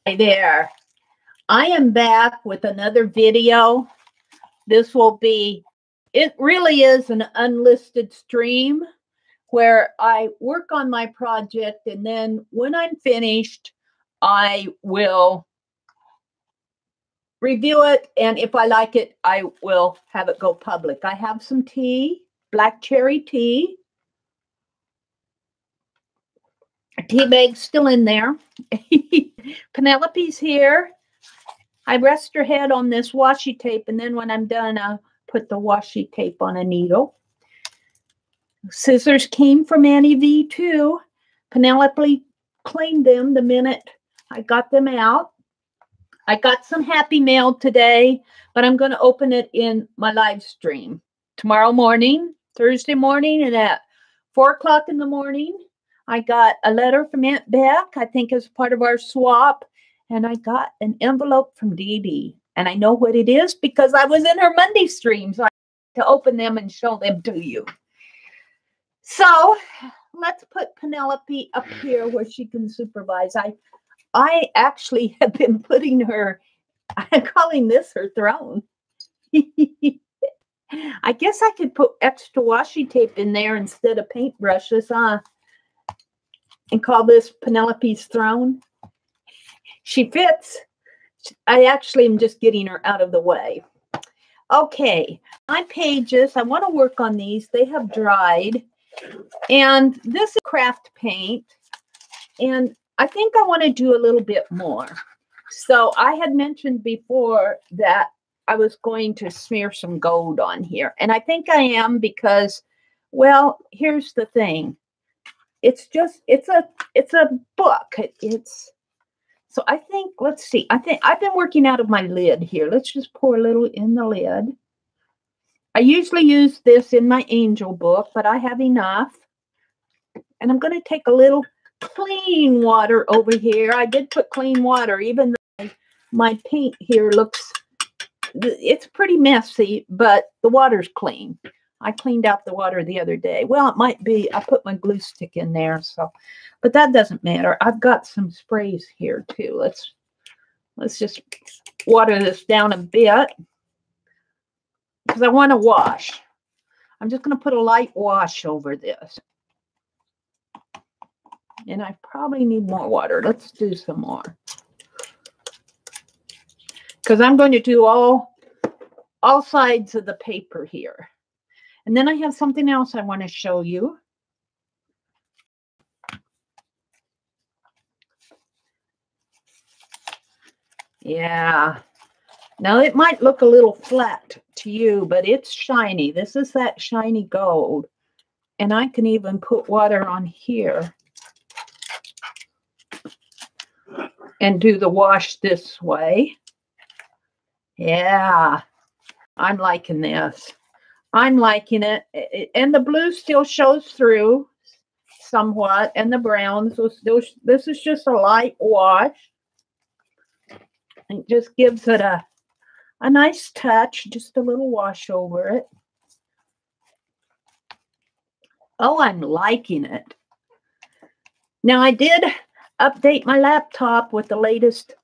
Hi there. I am back with another video. This will be, it really is an unlisted stream where I work on my project, and then when I'm finished, I will review it, and if I like it, I will have it go public. I have some tea, black cherry tea. Tea bag's still in there. Penelope's here. I rest her head on this washi tape, and then when I'm done, I'll put the washi tape on a needle. Scissors came from Annie V too. Penelope cleaned them the minute I got them out. I got some happy mail today, but I'm going to open it in my live stream tomorrow morning, Thursday morning, and at 4 o'clock in the morning. I got a letter from Aunt Beck, I think as part of our swap, and I got an envelope from Dee Dee. And I know what it is because I was in her Monday stream, so I had to open them and show them to you. So let's put Penelope up here where she can supervise. I actually have been putting her, I'm calling this her throne. I guess I could put extra washi tape in there instead of paintbrushes, huh? And call this Penelope's throne. She fits. I actually am just getting her out of the way. Okay, my pages, I want to work on these. They have dried. And this is craft paint. And I think I want to do a little bit more. So I had mentioned before that I was going to smear some gold on here. And I think I am because, well, here's the thing. It's a book. So I think, let's see. I think I've been working out of my lid here. Let's just pour a little in the lid. I usually use this in my angel book, but I have enough. And I'm going to take a little clean water over here. I did put clean water, even though my paint here looks, it's pretty messy, but the water's clean. I cleaned out the water the other day. Well, it might be, I put my glue stick in there, so, but that doesn't matter. I've got some sprays here too. Let's just water this down a bit because I want to wash. I'm just going to put a light wash over this. And I probably need more water. Let's do some more. Because I'm going to do all sides of the paper here. And then I have something else I want to show you. Yeah. Now it might look a little flat to you, but it's shiny. This is that shiny gold. And I can even put water on here and do the wash this way. Yeah. I'm liking this. I'm liking it. And the blue still shows through somewhat, and the browns will still, this is just a light wash. It just gives it a nice touch, just a little wash over it. Oh, I'm liking it. Now I did update my laptop with the latest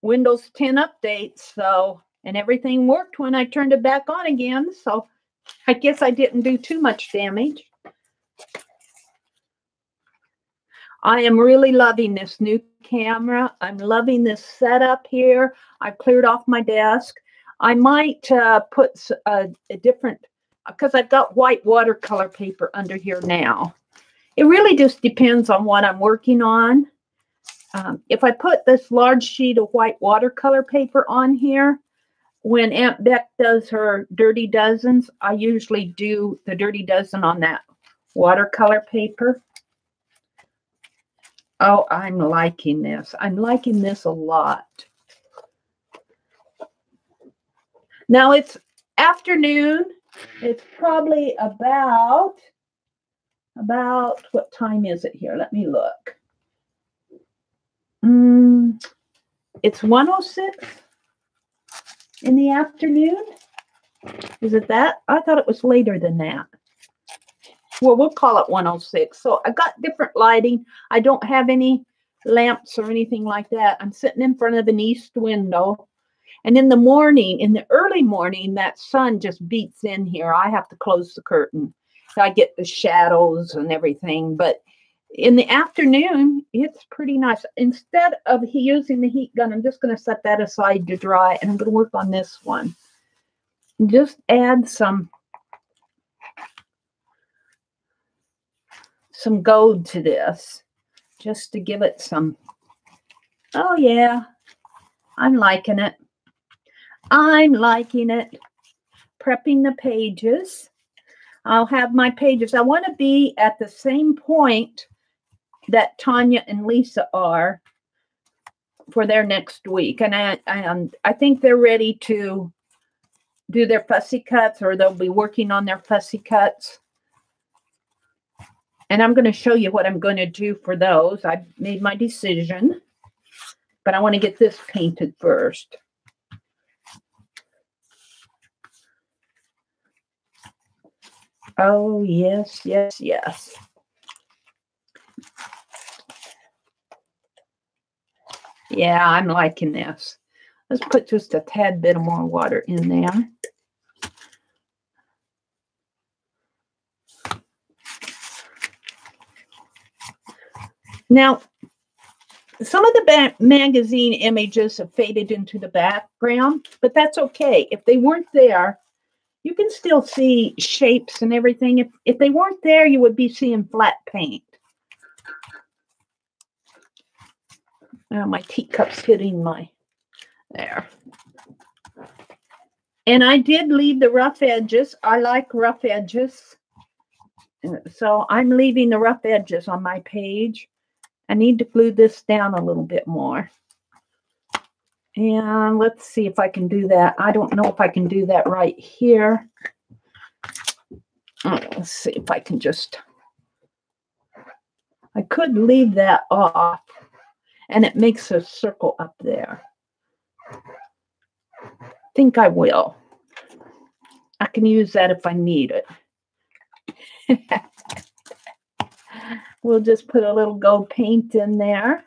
Windows 10 update, so, and everything worked when I turned it back on again, so I guess I didn't do too much damage. I am really loving this new camera. I'm loving this setup here. I've cleared off my desk. I might put a different, because I've got white watercolor paper under here now. It really just depends on what I'm working on. If I put this large sheet of white watercolor paper on here, when Aunt Beck does her dirty dozens, I usually do the dirty dozen on that watercolor paper. Oh, I'm liking this. I'm liking this a lot. Now it's afternoon. It's probably about what time is it here? Let me look. It's 1:06 in the afternoon. Is it that? I thought it was later than that. Well, we'll call it 106. So I got different lighting. I don't have any lamps or anything like that. I'm sitting in front of an east window. And in the morning, in the early morning, that sun just beats in here. I have to close the curtain. So I get the shadows and everything. But in the afternoon, it's pretty nice. Instead of using the heat gun, I'm just going to set that aside to dry. And I'm going to work on this one. Just add some gold to this. Just to give it some. Oh, yeah. I'm liking it. I'm liking it. Prepping the pages. I'll have my pages. I want to be at the same point that Tanya and Lisa are for their next week. And I think they're ready to do their fussy cuts, or they'll be working on their fussy cuts. And I'm going to show you what I'm going to do for those. I've made my decision, but I want to get this painted first. Oh, yes, yes, yes. Yeah, I'm liking this. Let's put just a tad bit more water in there. Now, some of the magazine images have faded into the background, but that's okay. If they weren't there, you can still see shapes and everything. If they weren't there, you would be seeing flat paint. My teacup's hitting my, there. And I did leave the rough edges. I like rough edges. So I'm leaving the rough edges on my page. I need to glue this down a little bit more. And let's see if I can do that. I don't know if I can do that right here. Let's see if I can just, I could leave that off and it makes a circle up there. I think I will. I can use that if I need it. We'll just put a little gold paint in there.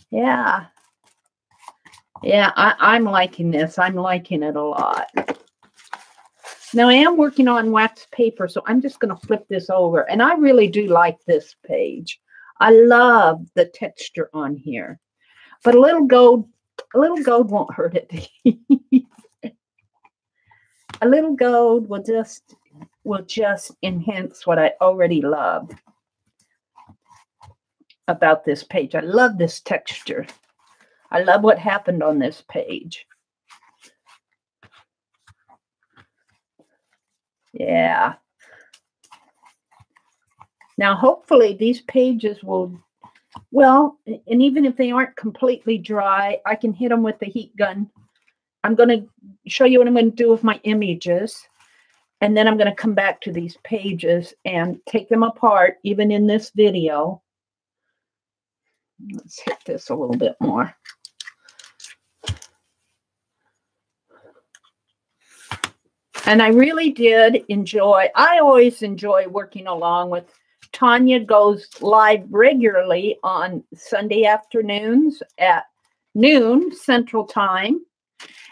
Yeah. Yeah, I'm liking this. I'm liking it a lot. Now, I am working on wax paper, so I'm just going to flip this over. And I really do like this page. I love the texture on here. But a little gold won't hurt it. A little gold will just enhance what I already love about this page. I love this texture. I love what happened on this page. Yeah. Now, hopefully these pages will, well, and even if they aren't completely dry, I can hit them with the heat gun. I'm going to show you what I'm going to do with my images. And then I'm going to come back to these pages and take them apart, even in this video. Let's hit this a little bit more. And I really did enjoy, I always enjoy working along with Tanya. Goes live regularly on Sunday afternoons at noon Central Time.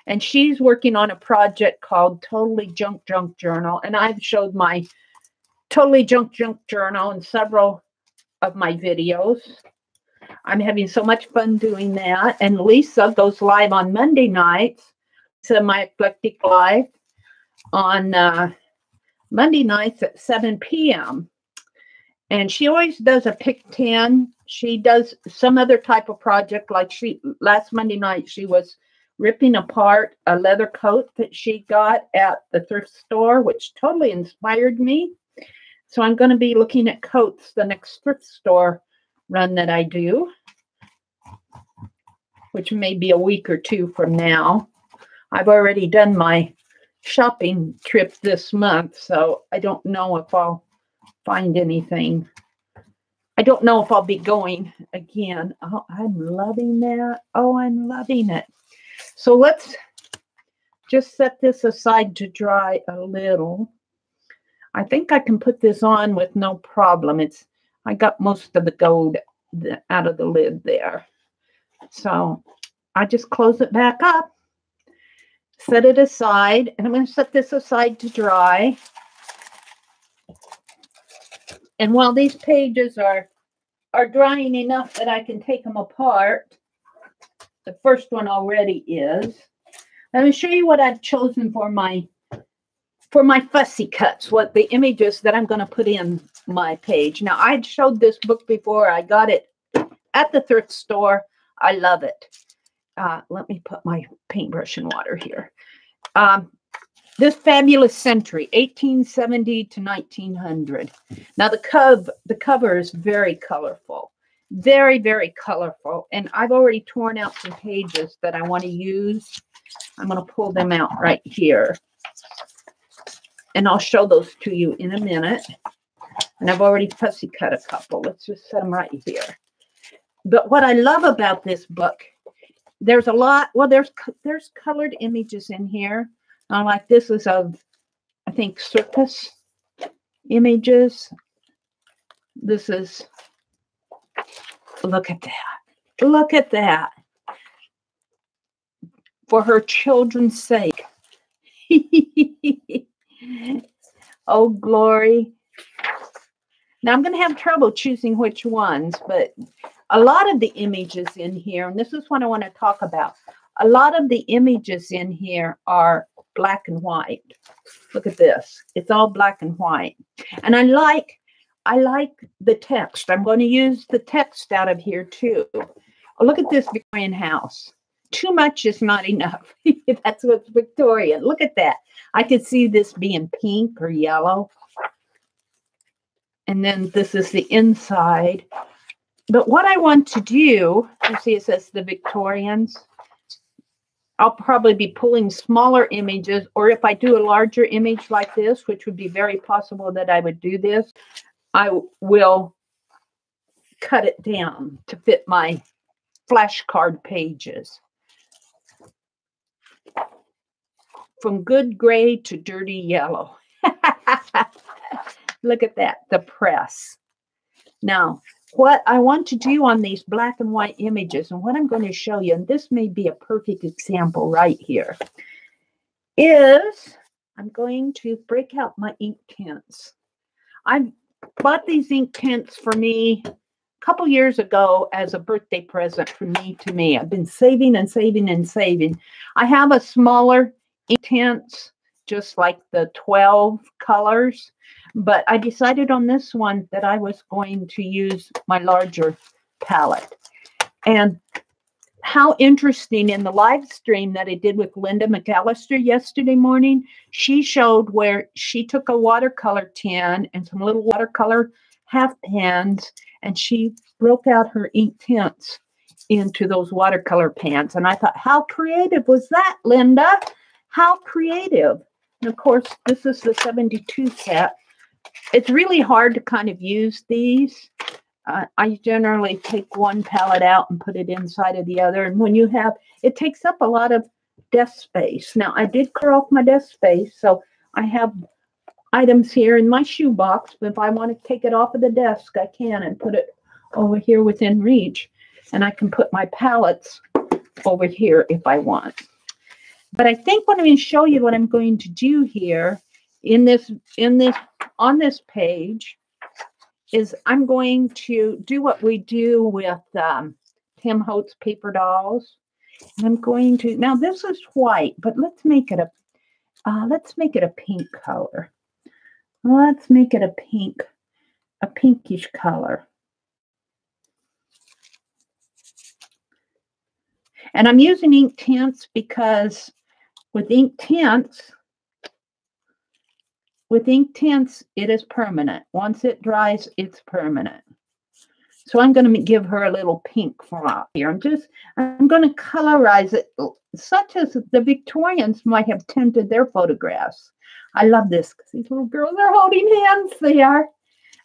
And she's working on a project called Totally Junk Journal. And I've showed my Totally Junk Journal in several of my videos. I'm having so much fun doing that. And Lisa goes live on Monday nights. So my Eclectic Live on Monday nights at 7 p.m. And she always does a pick 10. She does some other type of project, like last Monday night she was ripping apart a leather coat that she got at the thrift store, which totally inspired me. So I'm going to be looking at coats the next thrift store run that I do, which may be a week or two from now. I've already done my shopping trip this month, so I don't know if I'll find anything. I don't know if I'll be going again. Oh, I'm loving that. Oh, I'm loving it. So let's just set this aside to dry a little. I think I can put this on with no problem. I got most of the gold out of the lid there. So I just close it back up, set it aside, and I'm going to set this aside to dry. And while these pages are drying enough that I can take them apart, the first one already is. Let me show you what I've chosen for my fussy cuts, what the images that I'm going to put in my page. Now, I'd showed this book before. I got it at the thrift store. I love it. Let me put my paintbrush in water here. This Fabulous Century, 1870 to 1900. Now, the cover is very colorful. Very, very colorful. And I've already torn out some pages that I want to use. I'm going to pull them out right here. And I'll show those to you in a minute. And I've already fussy cut a couple. Let's just set them right here. But what I love about this book, there's a lot, well, there's colored images in here. Like this is of, I think, circus images. This is, look at that. Look at that. For her children's sake. Oh, glory. Now, I'm going to have trouble choosing which ones, but a lot of the images in here, and this is what I want to talk about, a lot of the images in here are black and white. Look at this. It's all black and white. And I like the text. I'm going to use the text out of here, too. Oh, look at this Victorian house. Too much is not enough. That's what's Victorian. Look at that. I could see this being pink or yellow. And then this is the inside. But what I want to do, you see it says the Victorians. I'll probably be pulling smaller images, or if I do a larger image like this, which would be very possible that I would do this, I will cut it down to fit my flashcard pages. From good gray to dirty yellow. Look at that, the press. Now, what I want to do on these black and white images, and what I'm going to show you, and this may be a perfect example right here, is I'm going to break out my ink tints. I bought these ink tints for me a couple years ago as a birthday present from me to me. I've been saving and saving and saving. I have a smaller ink tints, just like the 12 colors. But I decided on this one that I was going to use my larger palette. And how interesting, in the live stream that I did with Linda McAllister yesterday morning, she showed where she took a watercolor tin and some little watercolor half pans, and she broke out her ink tints into those watercolor pans. And I thought, how creative was that, Linda? How creative. And of course, this is the 72 set. It's really hard to kind of use these. I generally take one palette out and put it inside of the other. And when you have, it takes up a lot of desk space. Now, I did clear off my desk space, so I have items here in my shoebox. But if I want to take it off of the desk, I can and put it over here within reach. And I can put my palettes over here if I want. But I think what I'm going to show you, what I'm going to do here on this page, is I'm going to do what we do with Tim Holtz paper dolls. And I'm going to, now this is white, but let's make it a pink color. Let's make it a pinkish color. And I'm using ink tints because with ink tints, it is permanent. Once it dries, it's permanent. So I'm going to give her a little pink flop here. I'm going to colorize it such as the Victorians might have tinted their photographs. I love this because these little girls are holding hands there.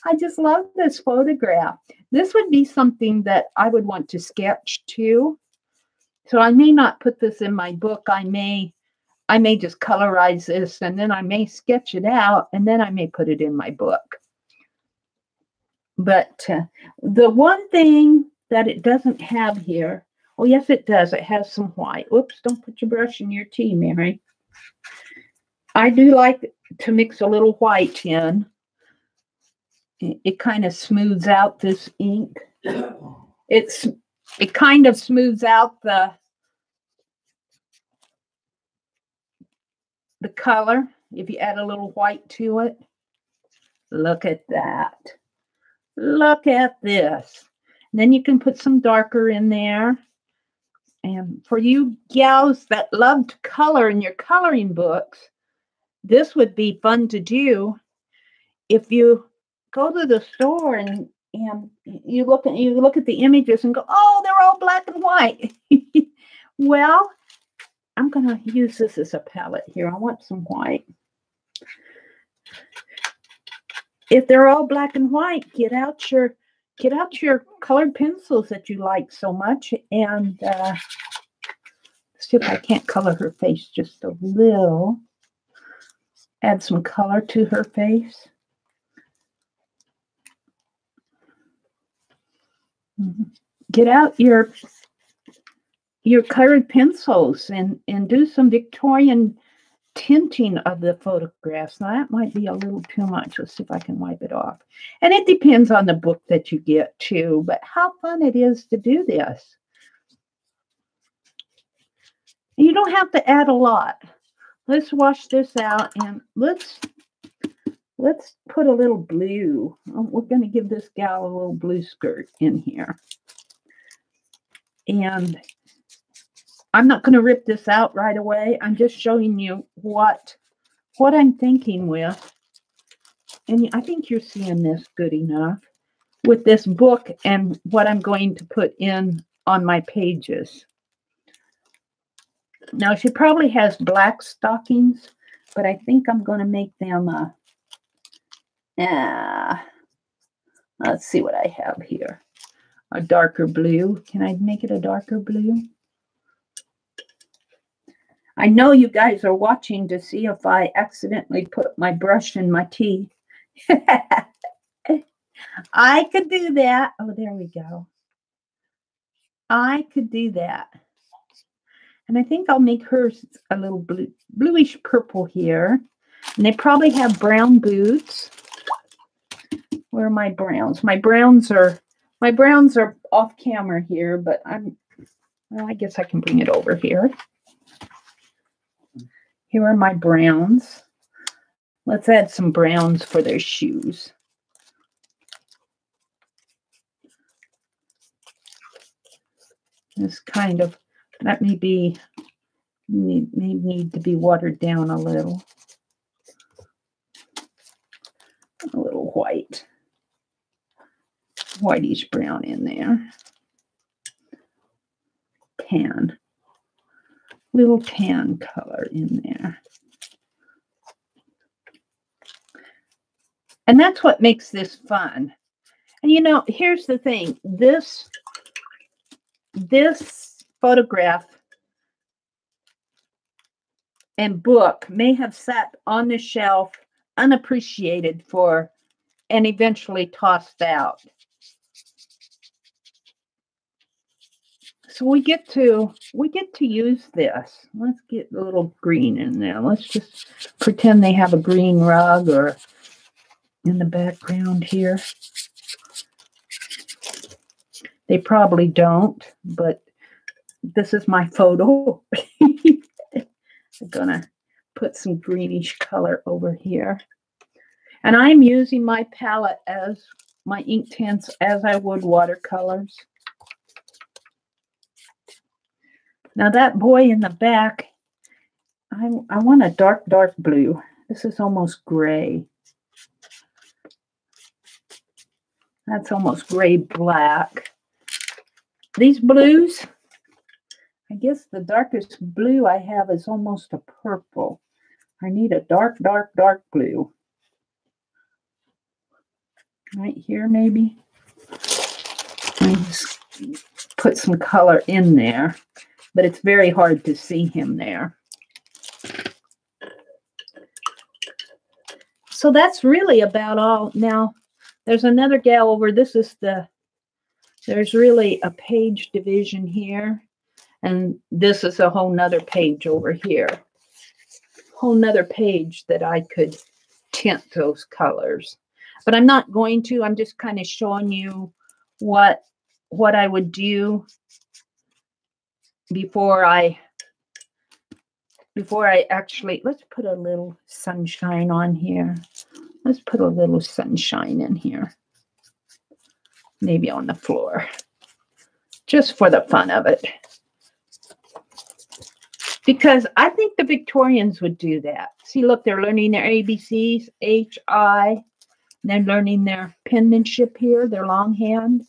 I just love this photograph. This would be something that I would want to sketch too. So I may not put this in my book. I may I may just colorize this, and then I may sketch it out, and then I may put it in my book. But the one thing that it doesn't have here, oh, yes, it does. It has some white. Oops, don't put your brush in your tea, Meri. I do like to mix a little white in. It kind of smooths out this ink. It kind of smooths out the color if you add a little white to it. Look at that. Look at this. And then you can put some darker in there. And for you gals that love to color in your coloring books, this would be fun to do. If you go to the store and you look at the images and go, oh, they're all black and white. Well, I'm going to use this as a palette here. I want some white. If they're all black and white, get out your colored pencils that you like so much, and see if I can't color her face just a little. Add some color to her face. Get out your colored pencils and do some Victorian tinting of the photographs. Now that might be a little too much. Let's see if I can wipe it off. And it depends on the book that you get too, but how fun it is to do this. And you don't have to add a lot. Let's wash this out and let's put a little blue. We're going to give this gal a little blue skirt in here. And I'm not going to rip this out right away. I'm just showing you what I'm thinking with. And I think you're seeing this good enough with this book and what I'm going to put in on my pages. Now, she probably has black stockings, but I think I'm going to make them let's see what I have here. A darker blue. Can I make it a darker blue? I know you guys are watching to see if I accidentally put my brush in my tea. I could do that. Oh, there we go. I could do that. And I think I'll make hers a little bluish purple here. And they probably have brown boots. Where are my browns? My browns are off camera here, but well, I guess I can bring it over here. Here are my browns. Let's add some browns for their shoes. This kind of, that may need to be watered down a little. A little white. Whitish brown in there. Tan. Little tan color in there. And that's what makes this fun. And you know, here's the thing. This photograph and book may have sat on the shelf unappreciated and eventually tossed out. So we get to use this. Let's get a little green in there. Let's just pretend they have a green rug or in the background here. They probably don't, but this is my photo. I'm gonna put some greenish color over here. And I'm using my palette as my ink tints as I would watercolors. Now that boy in the back, I want a dark, dark blue. This is almost gray. That's almost gray black. These blues, I guess the darkest blue I have is almost a purple. I need a dark, dark, dark blue. Right here, maybe. Let me just put some color in there. But it's very hard to see him there. So that's really about all. Now, there's another gal over. This is there's really a page division here. And this is a whole nother page over here. Whole nother page that I could tint those colors. But I'm not going to. I'm just kind of showing you what I would do before I actually, let's put a little sunshine on here. Let's put a little sunshine in here. Maybe on the floor. Just for the fun of it. Because I think the Victorians would do that. See, look, they're learning their ABCs, H, I. And they're learning their penmanship here, their longhand.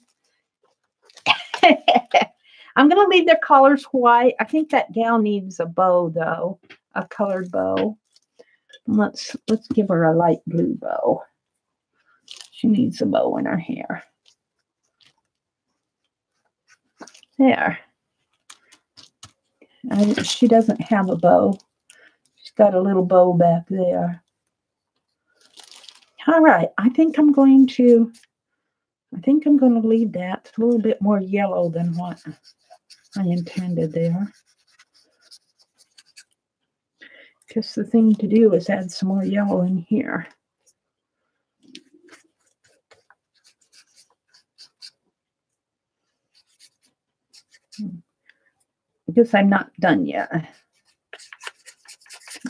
I'm going to leave their collars white. I think that gal needs a bow, though. A colored bow. Let's give her a light blue bow. She needs a bow in her hair. There. She doesn't have a bow. She's got a little bow back there. All right. I think I'm going to leave that. It's a little bit more yellow than what I intended there. Just the thing to do is add some more yellow in here. Because I'm not done yet.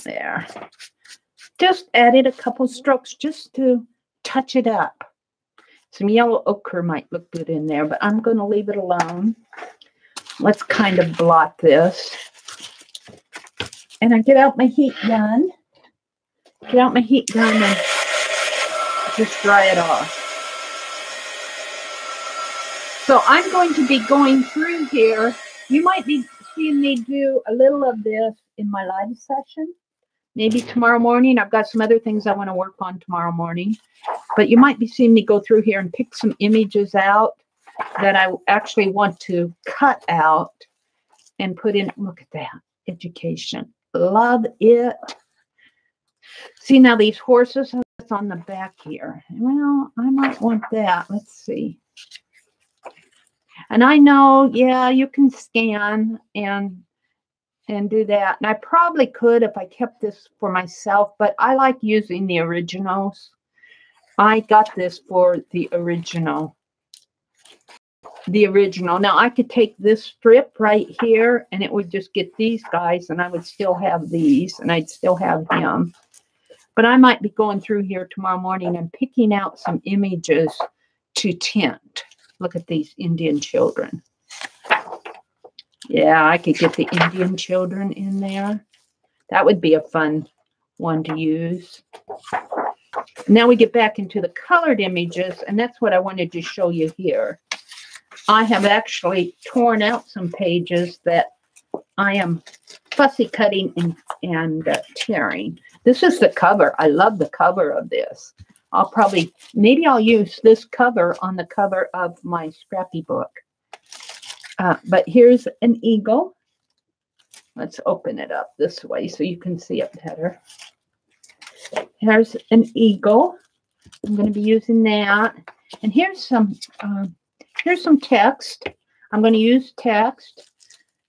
There. Just added a couple strokes just to touch it up. Some yellow ochre might look good in there, but I'm going to leave it alone. Let's kind of blot this. And I get out my heat gun. Get out my heat gun and just dry it off. So I'm going to be going through here. You might be seeing me do a little of this in my live session. Maybe tomorrow morning. I've got some other things I want to work on tomorrow morning. But you might be seeing me go through here and pick some images out that I actually want to cut out and put in. Look at that. Education. Love it. See, now these horses, that's on the back here. Well, I might want that. Let's see. And I know, yeah, you can scan and do that. And I probably could if I kept this for myself, but I like using the originals. I got this for the original. Now, I could take this strip right here, and it would just get these guys, and I would still have these, and I'd still have him. But I might be going through here tomorrow morning and picking out some images to tint. Look at these Indian children. Yeah, I could get the Indian children in there. That would be a fun one to use. Now we get back into the colored images, and that's what I wanted to show you here. I have actually torn out some pages that I am fussy cutting and tearing. This is the cover. I love the cover of this. Maybe I'll use this cover on the cover of my scrappy book. But here's an eagle. Let's open it up this way so you can see it better. Here's an eagle. I'm going to be using that. And here's some text. I'm going to use text.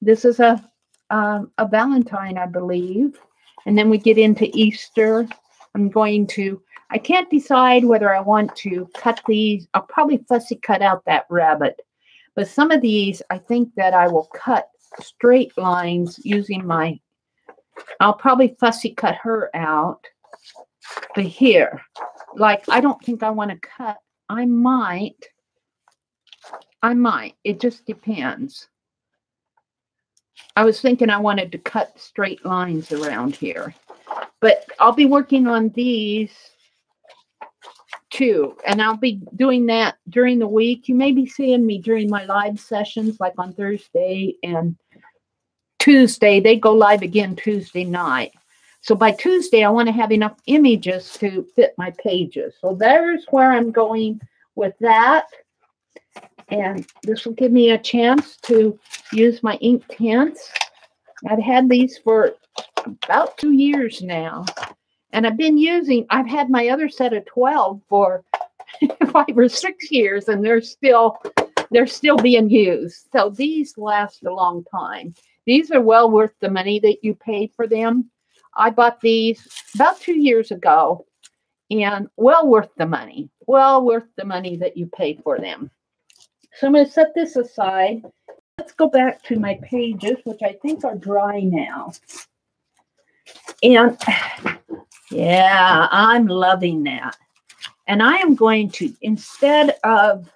This is a Valentine, I believe. And then we get into Easter. I can't decide whether I want to cut these. I'll probably fussy cut out that rabbit. But some of these, I think that I will cut straight lines using I'll probably fussy cut her out. But here, like, I don't think I want to cut. I might. It just depends. I was thinking I wanted to cut straight lines around here. But I'll be working on these too. And I'll be doing that during the week. You may be seeing me during my live sessions, like on Thursday and Tuesday. They go live again Tuesday night. So by Tuesday, I want to have enough images to fit my pages. So there's where I'm going with that. And this will give me a chance to use my ink tints. I've had these for about 2 years now. And I've had my other set of 12 for 5 or 6 years, and they're still being used. So these last a long time. These are well worth the money that you pay for them. I bought these about 2 years ago, and well worth the money. Well worth the money that you pay for them. So I'm going to set this aside. Let's go back to my pages, which I think are dry now. And yeah, I'm loving that. And I am going to, instead of,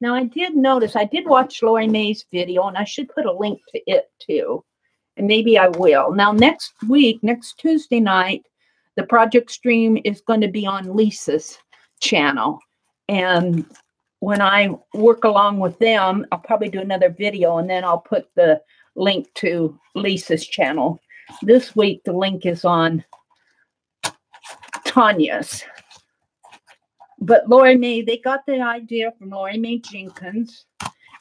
now I did notice, I did watch LorriMarie's video, and I should put a link to it too. And maybe I will. Now next week, next Tuesday night, the project stream is going to be on Lisa's channel. And when I work along with them, I'll probably do another video, and then I'll put the link to Lisa's channel. This week, the link is on Tanya's. But LorriMarie, they got the idea from LorriMarie Jenkins.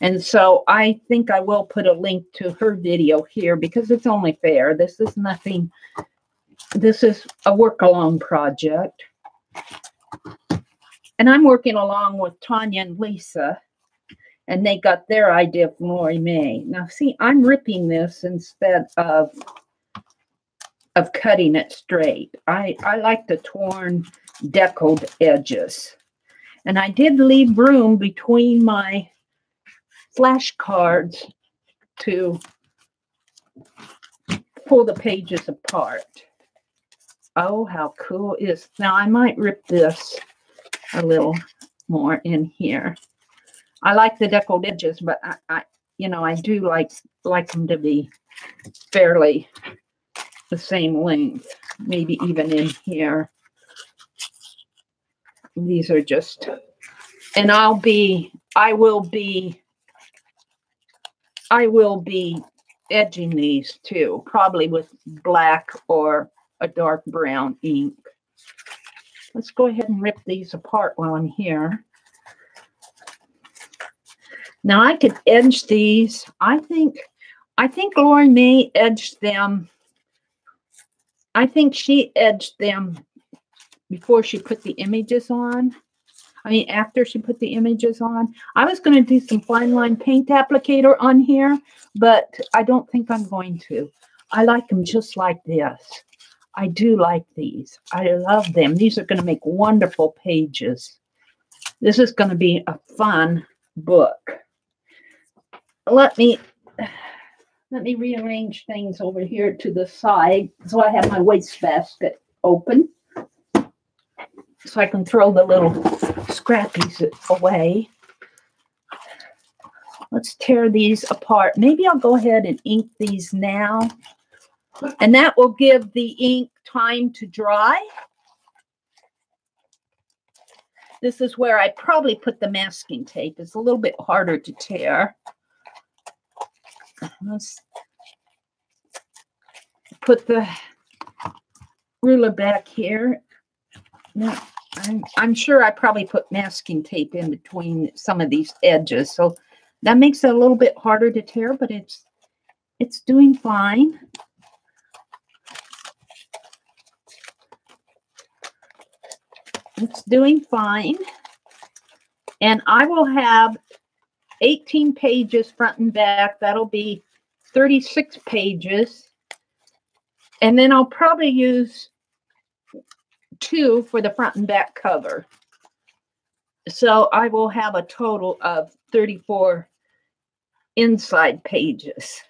And so I think I will put a link to her video here because it's only fair. This is nothing. This is a work-along project. And I'm working along with Tanya and Lisa. And they got their idea from LorriMarie. Now, see, I'm ripping this instead of cutting it straight. I like the torn, deckled edges. And I did leave room between my flashcards to pull the pages apart. Oh, how cool is. Now, I might rip this a little more in here. I like the deckled edges, but I do like them to be fairly the same length, maybe even in here. These are just, and I will be edging these too, probably with black or a dark brown ink. Let's go ahead and rip these apart while I'm here. Now I could edge these. I think LorriMarie edged them. I think she edged them before she put the images on. I mean, after she put the images on. I was going to do some fine line paint applicator on here, but I don't think I'm going to. I like them just like this. I do like these. I love them. These are going to make wonderful pages. This is going to be a fun book. Let me rearrange things over here to the side so I have my wastebasket open so I can throw the little scrappies away. Let's tear these apart. Maybe I'll go ahead and ink these now, and that will give the ink time to dry. This is where I probably put the masking tape. It's a little bit harder to tear. Let's put the ruler back here. Now, I'm sure I probably put masking tape in between some of these edges, so that makes it a little bit harder to tear, but it's doing fine. It's doing fine. And I will have 18 pages front and back. That'll be 36 pages. And then I'll probably use 2 for the front and back cover. So I will have a total of 34 inside pages.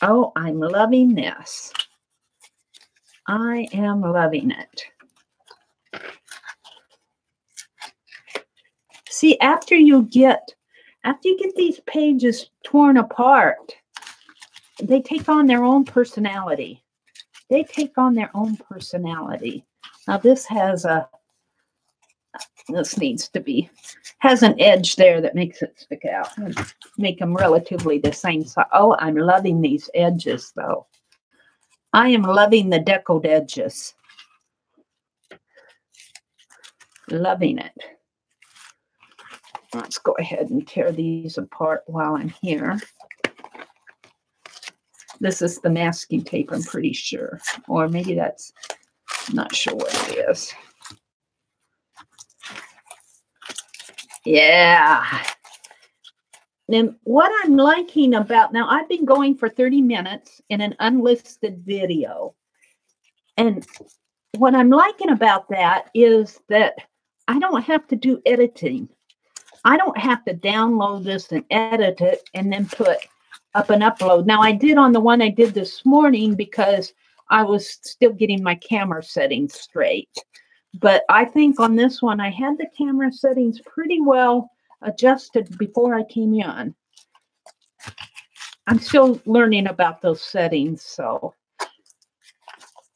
Oh, I'm loving this. I am loving it. See, after you get these pages torn apart, they take on their own personality. They take on their own personality. Now this has an edge there that makes it stick out. Make them relatively the same size. Oh, I'm loving these edges though. I am loving the deckled edges. Loving it. Let's go ahead and tear these apart while I'm here. This is the masking tape, I'm pretty sure. Or maybe that's, not sure what it is. Yeah. And what I'm liking about, now I've been going for 30 minutes in an unlisted video. And what I'm liking about that is that I don't have to do editing. I don't have to download this and edit it and then put up and upload. Now I did on the one I did this morning because I was still getting my camera settings straight. But I think on this one, I had the camera settings pretty well adjusted before I came in. I'm still learning about those settings, so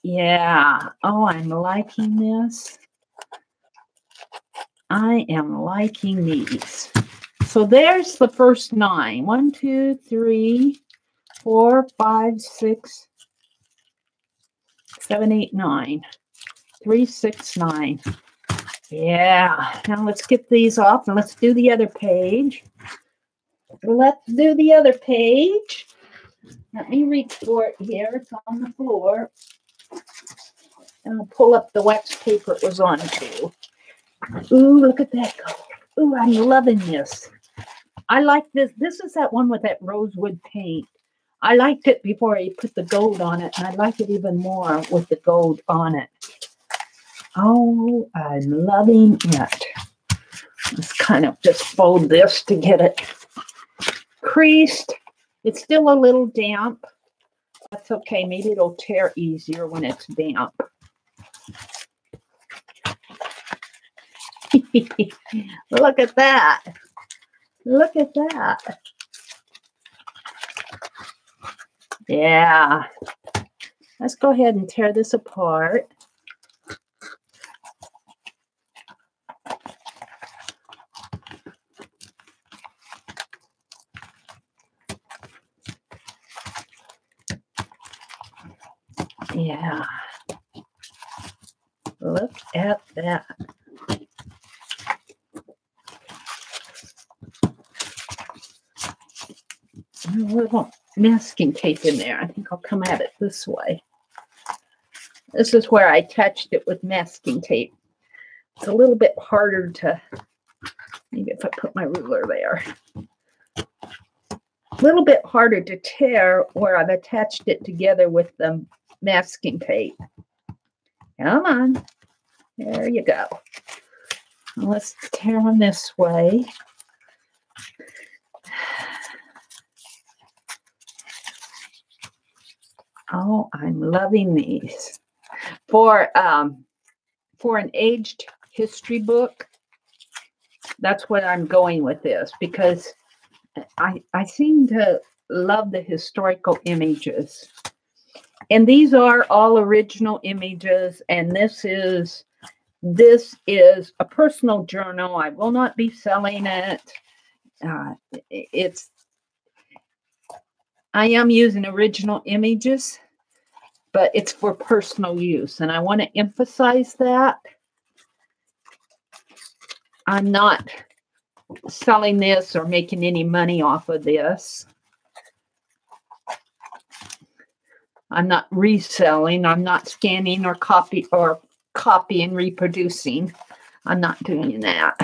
yeah. Oh, I'm liking this. I am liking these. So there's the first 9. 1, 2, 3, 4, 5, 6, 7, 8, 9. 3, 6, 9. Yeah. Now let's get these off and let's do the other page. Let's do the other page. Let me reach for it here. It's on the floor. And I'll pull up the wax paper it was on too. Ooh, look at that color. Ooh, I'm loving this. I like this. This is that one with that rosewood paint. I liked it before I put the gold on it, and I like it even more with the gold on it. Oh, I'm loving it. Let's kind of just fold this to get it creased. It's still a little damp. That's okay. Maybe it'll tear easier when it's damp. Look at that. Look at that. Yeah. Let's go ahead and tear this apart. Yeah. Look at that. A little masking tape in there. I think I'll come at it this way. This is where I attached it with masking tape. It's a little bit harder to, maybe if I put my ruler there. A little bit harder to tear where I've attached it together with the masking tape. Come on. There you go. Let's tear on this way. Oh, I'm loving these. For an aged history book, that's what I'm going with this, because I seem to love the historical images. And these are all original images, and this is a personal journal. I will not be selling it. I am using original images, but it's for personal use. And I want to emphasize that. I'm not selling this or making any money off of this. I'm not reselling. I'm not scanning or copying, reproducing. I'm not doing that.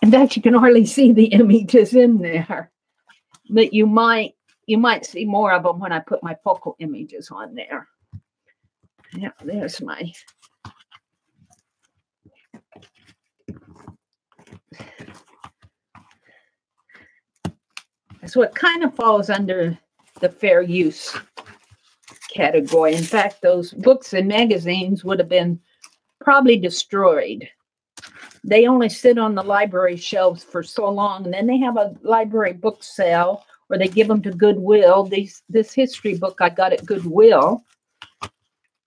In fact, you can hardly see the images in there. But you might see more of them when I put my focal images on there. Yeah, there's my. So it kind of falls under the fair use category. In fact, those books and magazines would have been probably destroyed. They only sit on the library shelves for so long, and then they have a library book sale, or they give them to Goodwill. This history book I got at Goodwill,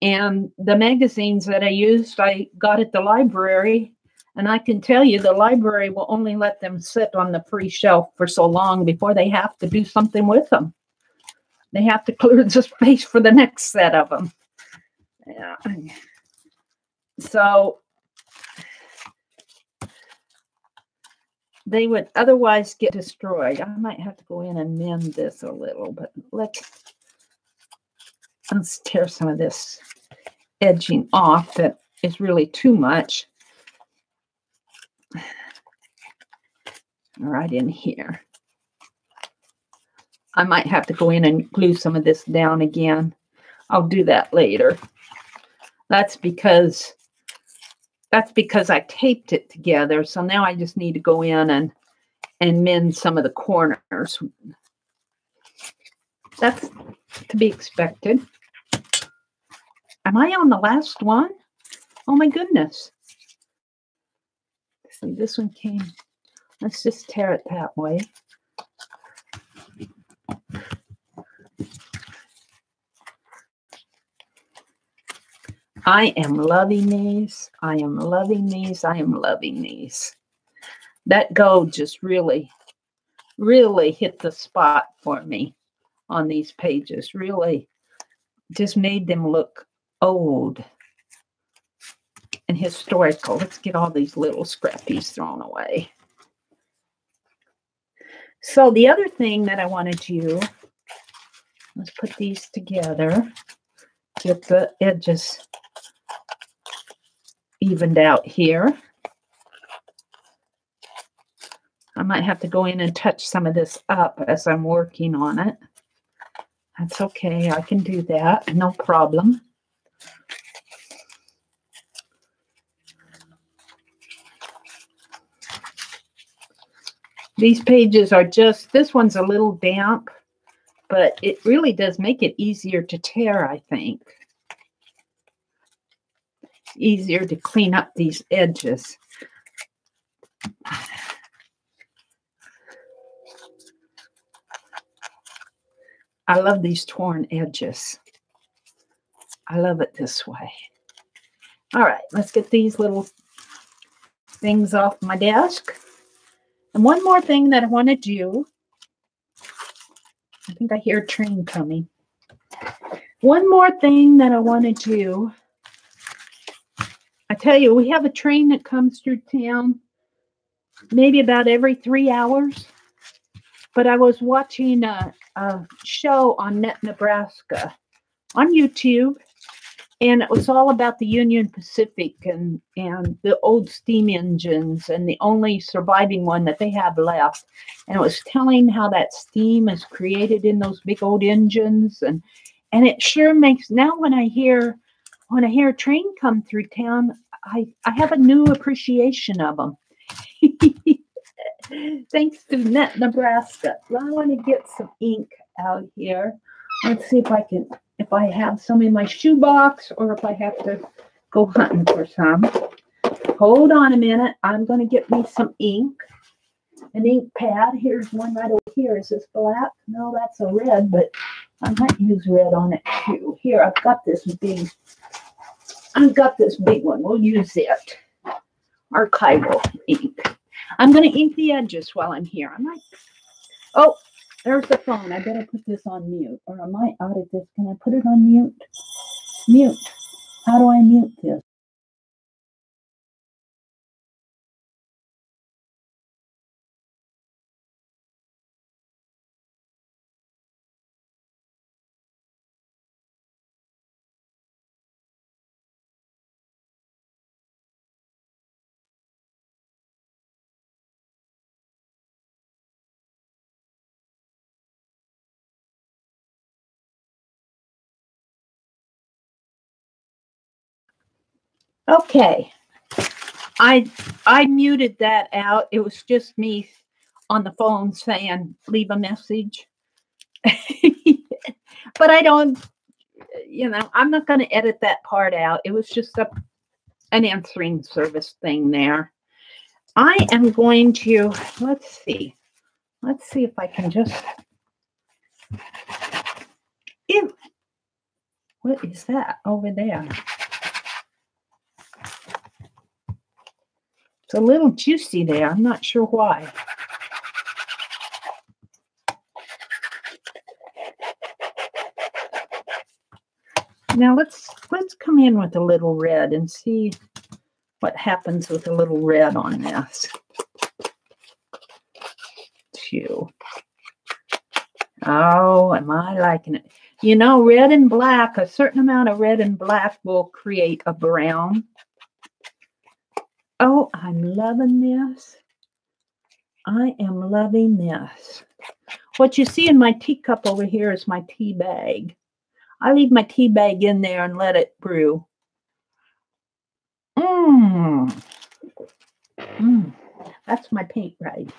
and the magazines that I used I got at the library, and I can tell you the library will only let them sit on the free shelf for so long before they have to do something with them. They have to clear the space for the next set of them. Yeah. So, they would otherwise get destroyed. I might have to go in and mend this a little, but let's tear some of this edging off that is really too much. Right in here. I might have to go in and glue some of this down again. I'll do that later. That's because I taped it together. So now I just need to go in and mend some of the corners. That's to be expected. Am I on the last one? Oh my goodness. See, this one came. Let's just tear it that way. I am loving these. I am loving these. I am loving these. That gold just really, really hit the spot for me on these pages. Really just made them look old and historical. Let's get all these little scrappies thrown away. So the other thing that I want to do, let's put these together, get the edges evened out here. I might have to go in and touch some of this up as I'm working on it. That's okay. I can do that. No problem. These pages are just, this one's a little damp, but it really does make it easier to tear, I think. It's easier to clean up these edges. I love these torn edges. I love it this way. All right, let's get these little things off my desk. And one more thing that I want to do. I think I hear a train coming. One more thing that I want to do. I tell you, we have a train that comes through town maybe about every 3 hours. But I was watching a show on Net Nebraska on YouTube, and it was all about the Union Pacific and the old steam engines and the only surviving one that they have left. And it was telling how that steam is created in those big old engines, and it sure makes, now when I hear a train come through town, I have a new appreciation of them. Thanks to Net Nebraska. Well, I want to get some ink out here. Let's see if I have some in my shoebox or if I have to go hunting for some. Hold on a minute. I'm going to get me some ink. An ink pad. Here's one right over here. Is this black? No, that's a red, but I might use red on it too. Here, I've got this big one. We'll use it. Archival ink. I'm going to ink the edges while I'm here. I might. Oh, there's the phone. I better put this on mute, or I might audit this. Can I put it on mute? Mute. How do I mute this? Okay, I muted that out. It was just me on the phone saying, leave a message. But I don't, I'm not going to edit that part out. It was just an answering service thing there. I am going to, let's see if I can just, what is that over there? It's a little juicy there. I'm not sure why. Now let's come in with a little red and see what happens with a little red on this. you. Oh, am I liking it? You know, red and black, a certain amount of red and black will create a brown. Oh, I'm loving this. I am loving this. What you see in my teacup over here is my tea bag. I leave my tea bag in there and let it brew. That's my paint right.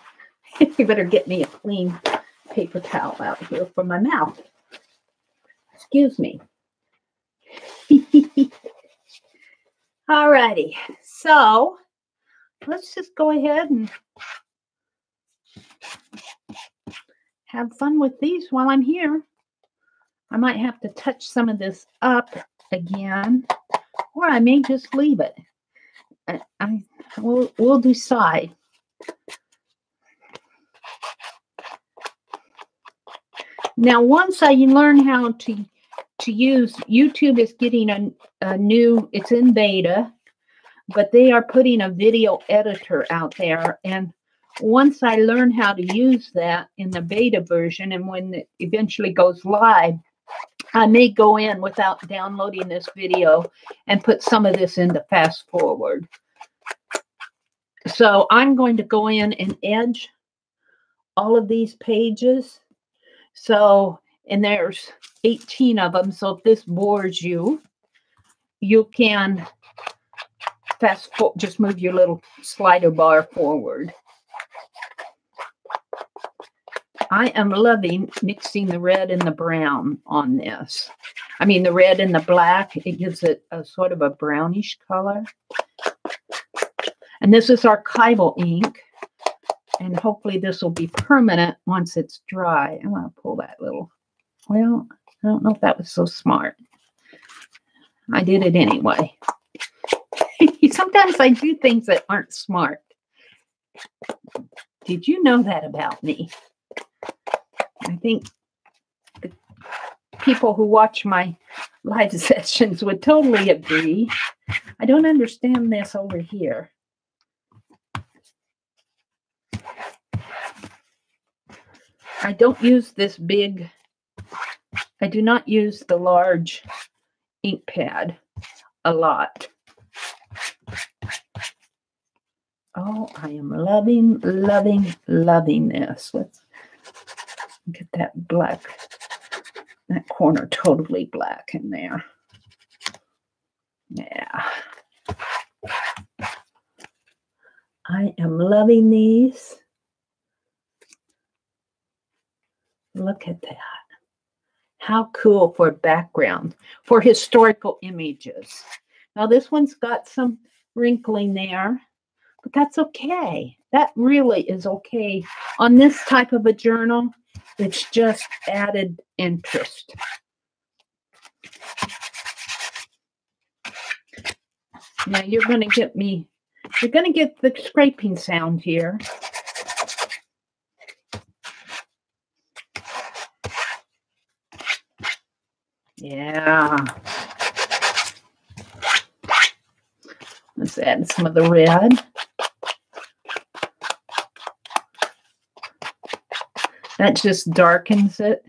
You better get me a clean paper towel out here for my mouth. Excuse me. All righty. So let's just go ahead and have fun with these while I'm here. I might have to touch some of this up again, or I may just leave it. We'll decide. Now, once I learn how to use, YouTube is getting a new, it's in beta, but they are putting a video editor out there. And once I learn how to use that in the beta version, and when it eventually goes live, I may go in without downloading this video and put some of this into fast forward. So I'm going to go in and edge all of these pages. So, and there's 18 of them. So if this bores you, you can fast forward, just move your little slider bar forward. I am loving mixing the red and the brown on this. I mean, the red and the black, it gives it a sort of a brownish color. And this is archival ink. And hopefully this will be permanent once it's dry. I want to pull that little, well, I don't know if that was so smart. I did it anyway. Sometimes I do things that aren't smart. Did you know that about me? I think the people who watch my live sessions would totally agree. I don't understand this over here. I don't use this big, I do not use the large ink pad a lot. Oh, I am loving, loving, loving this. Let's get that black, that corner totally black in there. Yeah. I am loving these. Look at that. How cool for background, for historical images. Now this one's got some wrinkling there, but that's okay. That really is okay. On this type of a journal, it's just added interest. Now you're going to get me, you're going to get the scraping sound here. Yeah. Let's add some of the red. That just darkens it.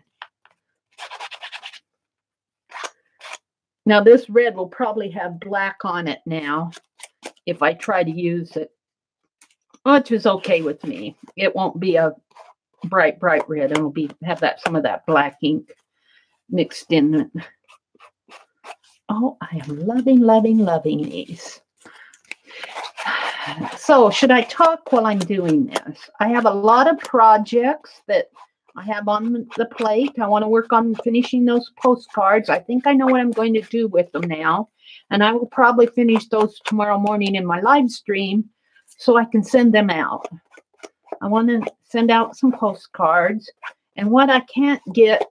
Now this red will probably have black on it now if I try to use it, which is okay with me. It won't be a bright, bright red. It'll be have that some of that black ink mixed in. Oh, I am loving, loving, loving these. So should I talk while I'm doing this? I have a lot of projects that I have on the plate. I want to work on finishing those postcards. I think I know what I'm going to do with them now. And I will probably finish those tomorrow morning in my live stream so I can send them out. I want to send out some postcards. And what I can't get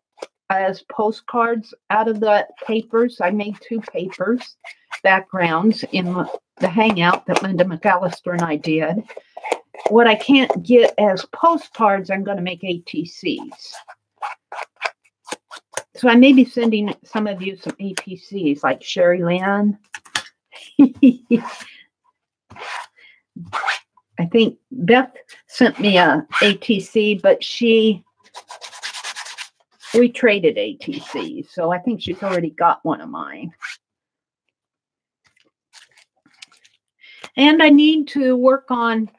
as postcards out of the papers, I made 2 papers, backgrounds in the hangout that Linda McAllister and I did. What I can't get as postcards, I'm going to make ATCs. So I may be sending some of you some ATCs, like Sherry Lynn. I think Beth sent me a ATC, but we traded ATCs, so I think she's already got one of mine. And I need to work on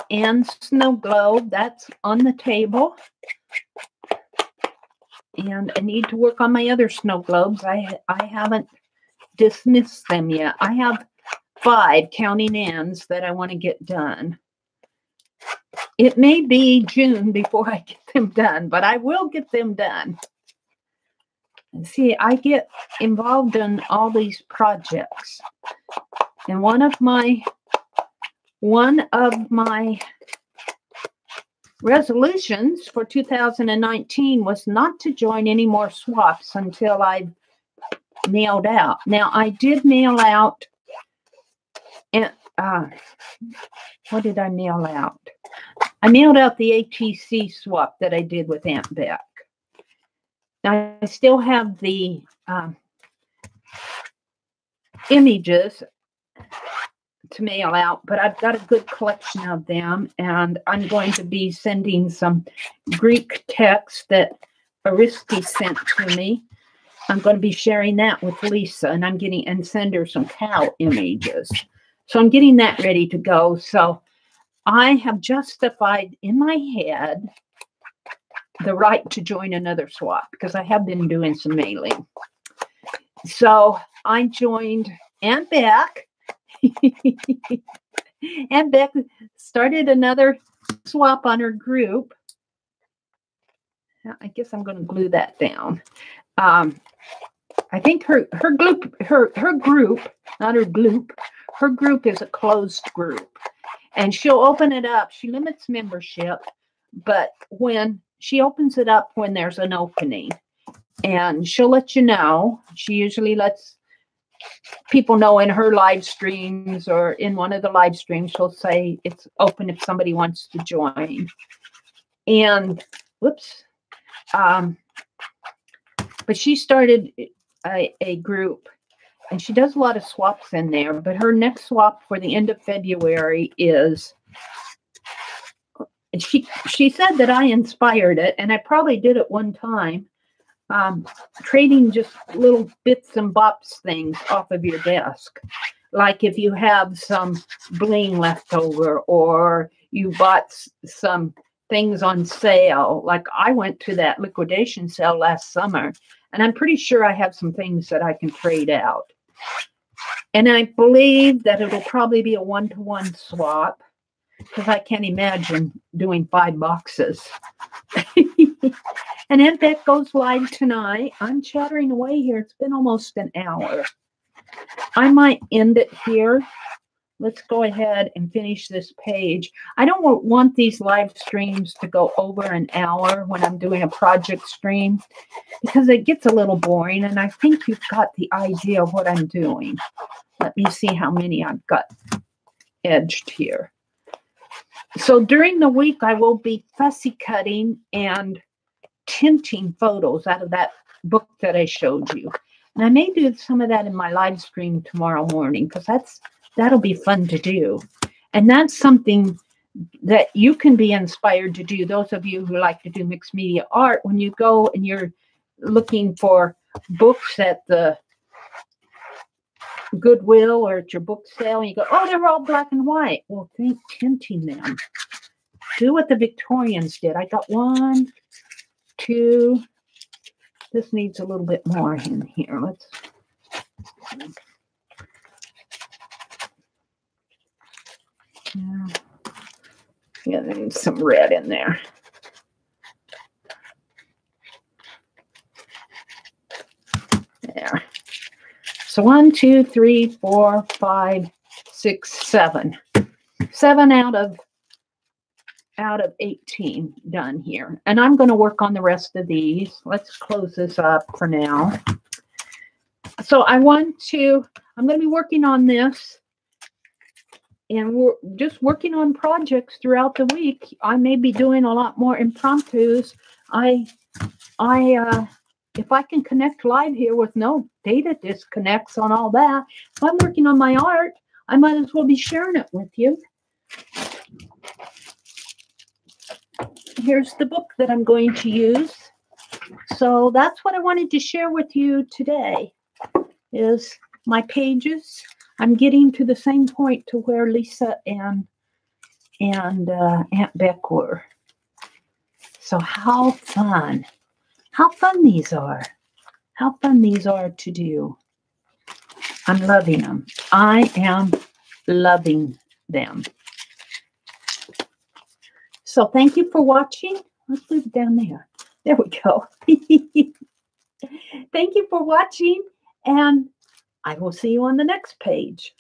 Anne's snow globe. That's on the table. And I need to work on my other snow globes. I haven't dismissed them yet. I have 5, counting Anne's, that I want to get done. It may be June before I get them done, but I will get them done. And see, I get involved in all these projects. And one of my resolutions for 2019 was not to join any more swaps until I mailed out. Now, I did mail out, and what did I mail out? I mailed out the ATC swap that I did with Aunt Beck. Now, I still have the images to mail out, but I've got a good collection of them, and I'm going to be sending some Greek text that Aristi sent to me. I'm going to be sharing that with Lisa, and send her some cow images. So I'm getting that ready to go. So I have justified in my head the right to join another swap because I have been doing some mailing. So I joined Aunt Beck. Aunt Beck started another swap on her group. I guess I'm going to glue that down. I think her group, not her gloop, her group is a closed group. And she'll open it up. She limits membership, but when she opens it up when there's an opening, and she'll let you know. She usually lets people know in her live streams, or in one of the live streams, she'll say it's open if somebody wants to join. And whoops. But she started a group, and she does a lot of swaps in there, but her next swap for the end of February is, she said that I inspired it, and I probably did at one time, trading just little bits and bops things off of your desk. Like if you have some bling left over, or you bought some things on sale. Like I went to that liquidation sale last summer, and I'm pretty sure I have some things that I can trade out. And I believe that it'll probably be a 1-to-1 swap, because I can't imagine doing 5 boxes. And Aunt Beck goes live tonight. I'm chattering away here. It's been almost an hour. I might end it here. Let's go ahead and finish this page. I don't want these live streams to go over an hour when I'm doing a project stream, because it gets a little boring, and I think you've got the idea of what I'm doing. Let me see how many I've got edged here. So during the week, I will be fussy cutting and tinting photos out of that book that I showed you. And I may do some of that in my live stream tomorrow morning, because that'll be fun to do. And that's something that you can be inspired to do. Those of you who like to do mixed media art, when you go and you're looking for books at the Goodwill or at your book sale, and you go, oh, they're all black and white. Well, think tinting them. Do what the Victorians did. I got 1, 2. This needs a little bit more in here. Let's. Yeah, there's some red in there. There. So 1, 2, 3, 4, 5, 6, 7. 7 out of 18 done here. And I'm going to work on the rest of these. Let's close this up for now. So I'm going to be working on this. And we're just working on projects throughout the week. I may be doing a lot more impromptus. If I can connect live here with no data disconnects on all that, if I'm working on my art, I might as well be sharing it with you. here's the book that I'm going to use. So that's what I wanted to share with you today, is my pages. I'm getting to the same point to where Lisa and Aunt Beck were. So how fun these are. How fun these are to do. I'm loving them. I am loving them. So thank you for watching. Let's move it down there. There we go. Thank you for watching, and I will see you on the next page.